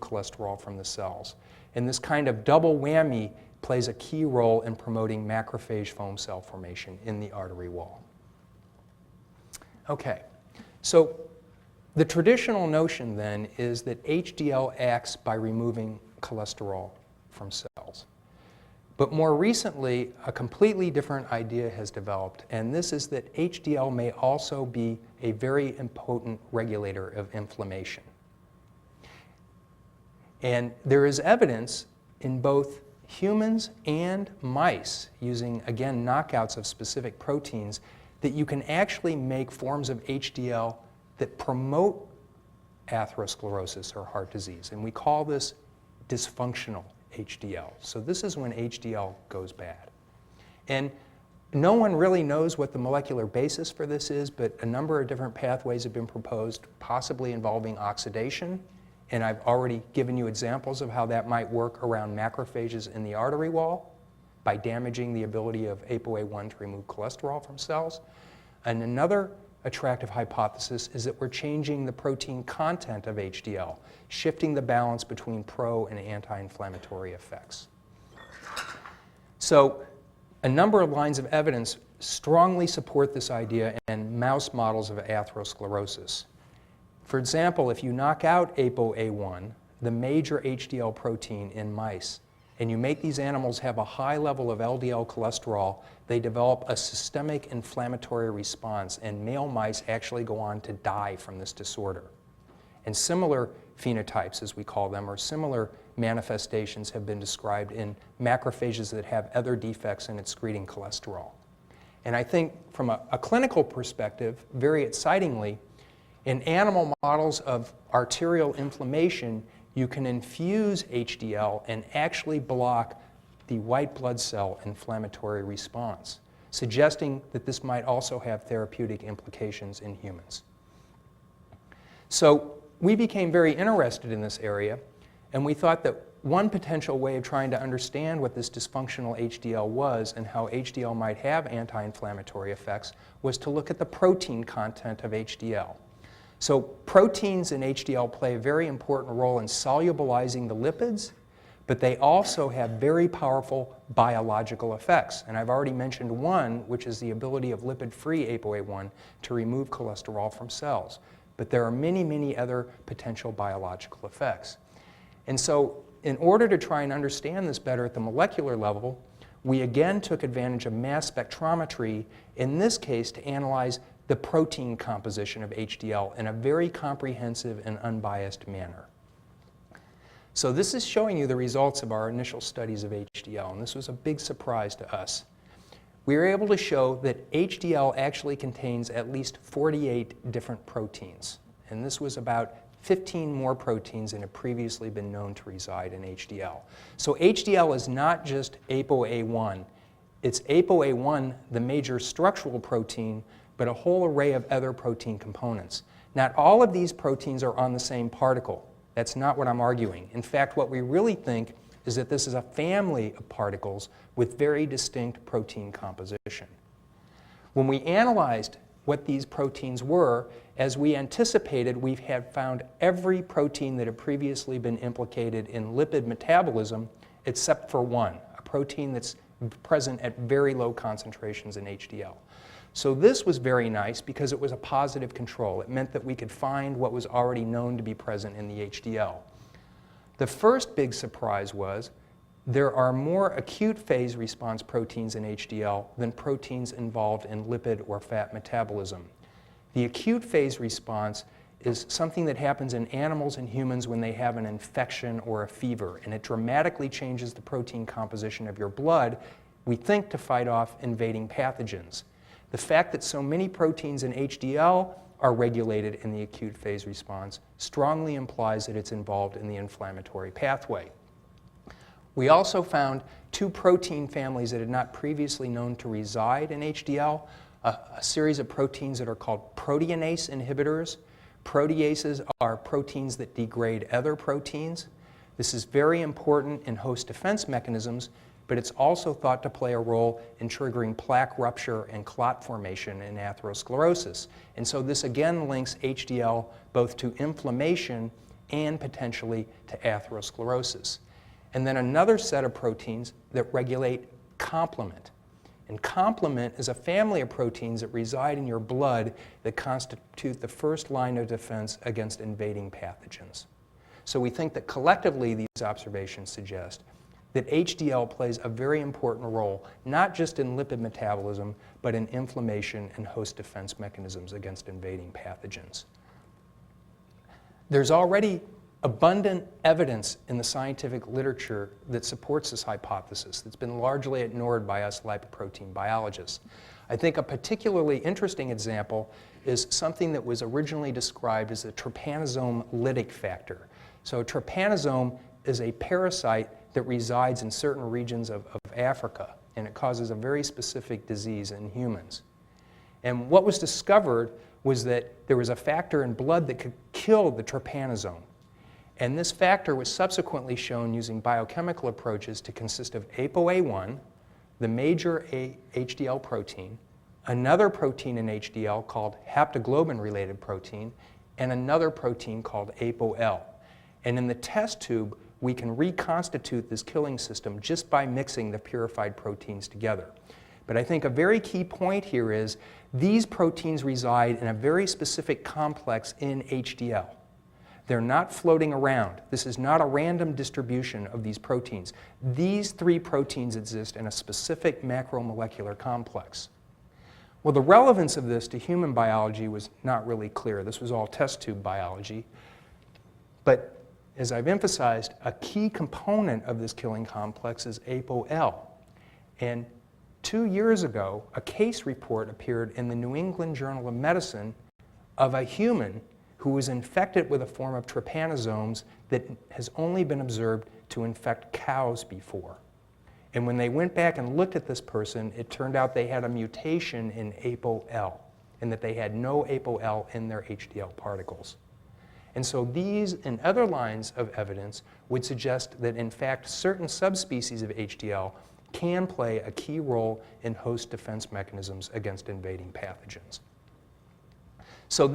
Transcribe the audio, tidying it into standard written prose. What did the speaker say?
cholesterol from the cells. And this kind of double whammy plays a key role in promoting macrophage foam cell formation in the artery wall. Okay, so the traditional notion then is that HDL acts by removing cholesterol from cells. But more recently, a completely different idea has developed, and this is that HDL may also be a very important regulator of inflammation. And there is evidence in both humans and mice, using, again, knockouts of specific proteins, that you can actually make forms of HDL that promote atherosclerosis or heart disease. And we call this dysfunctional HDL. So this is when HDL goes bad. And no one really knows what the molecular basis for this is, but a number of different pathways have been proposed, possibly involving oxidation. And I've already given you examples of how that might work around macrophages in the artery wall by damaging the ability of ApoA1 to remove cholesterol from cells. And another attractive hypothesis is that we're changing the protein content of HDL, shifting the balance between pro and anti-inflammatory effects. So a number of lines of evidence strongly support this idea in mouse models of atherosclerosis. For example, if you knock out ApoA1, the major HDL protein in mice, and you make these animals have a high level of LDL cholesterol, they develop a systemic inflammatory response, and male mice actually go on to die from this disorder. And similar phenotypes, as we call them, or similar manifestations have been described in macrophages that have other defects in excreting cholesterol. And I think from a clinical perspective, very excitingly, in animal models of arterial inflammation, you can infuse HDL and actually block the white blood cell inflammatory response, suggesting that this might also have therapeutic implications in humans. So we became very interested in this area, and we thought that one potential way of trying to understand what this dysfunctional HDL was and how HDL might have anti-inflammatory effects was to look at the protein content of HDL. So proteins in HDL play a very important role in solubilizing the lipids, but they also have very powerful biological effects. And I've already mentioned one, which is the ability of lipid-free ApoA1 to remove cholesterol from cells. But there are many, many other potential biological effects. And so in order to try and understand this better at the molecular level, we again took advantage of mass spectrometry, in this case to analyze the protein composition of HDL in a very comprehensive and unbiased manner. So this is showing you the results of our initial studies of HDL, and this was a big surprise to us. We were able to show that HDL actually contains at least 48 different proteins, and this was about 15 more proteins than had previously been known to reside in HDL. So HDL is not just ApoA1. It's ApoA1, the major structural protein, but a whole array of other protein components. Not all of these proteins are on the same particle. That's not what I'm arguing. In fact, what we really think is that this is a family of particles with very distinct protein composition. When we analyzed what these proteins were, as we anticipated, we had found every protein that had previously been implicated in lipid metabolism except for one, a protein that's present at very low concentrations in HDL. So this was very nice because it was a positive control. It meant that we could find what was already known to be present in the HDL. The first big surprise was there are more acute phase response proteins in HDL than proteins involved in lipid or fat metabolism. The acute phase response is something that happens in animals and humans when they have an infection or a fever, and it dramatically changes the protein composition of your blood, we think to fight off invading pathogens. The fact that so many proteins in HDL are regulated in the acute phase response strongly implies that it's involved in the inflammatory pathway. We also found two protein families that had not previously known to reside in HDL, a series of proteins that are called proteinase inhibitors. Proteases are proteins that degrade other proteins. This is very important in host defense mechanisms, but it's also thought to play a role in triggering plaque rupture and clot formation in atherosclerosis. And so this again links HDL both to inflammation and potentially to atherosclerosis. And then another set of proteins that regulate complement. And complement is a family of proteins that reside in your blood that constitute the first line of defense against invading pathogens. So we think that collectively these observations suggest that HDL plays a very important role, not just in lipid metabolism, but in inflammation and host defense mechanisms against invading pathogens. There's already abundant evidence in the scientific literature that supports this hypothesis that's been largely ignored by us lipoprotein biologists. I think a particularly interesting example is something that was originally described as a trypanosome lytic factor. So a trypanosome is a parasite that resides in certain regions of Africa, and it causes a very specific disease in humans. And what was discovered was that there was a factor in blood that could kill the trypanosome. And this factor was subsequently shown using biochemical approaches to consist of ApoA1, the major HDL protein, another protein in HDL called haptoglobin-related protein, and another protein called ApoL. And in the test tube, we can reconstitute this killing system just by mixing the purified proteins together. But I think a very key point here is these proteins reside in a very specific complex in HDL. They're not floating around. This is not a random distribution of these proteins. These three proteins exist in a specific macromolecular complex. Well, the relevance of this to human biology was not really clear. This was all test tube biology. But as I've emphasized, a key component of this killing complex is ApoL. And 2 years ago, a case report appeared in the New England Journal of Medicine of a human who was infected with a form of trypanosomes that has only been observed to infect cows before. And when they went back and looked at this person, it turned out they had a mutation in ApoL, and that they had no ApoL in their HDL particles. And so these and other lines of evidence would suggest that, in fact, certain subspecies of HDL can play a key role in host defense mechanisms against invading pathogens. So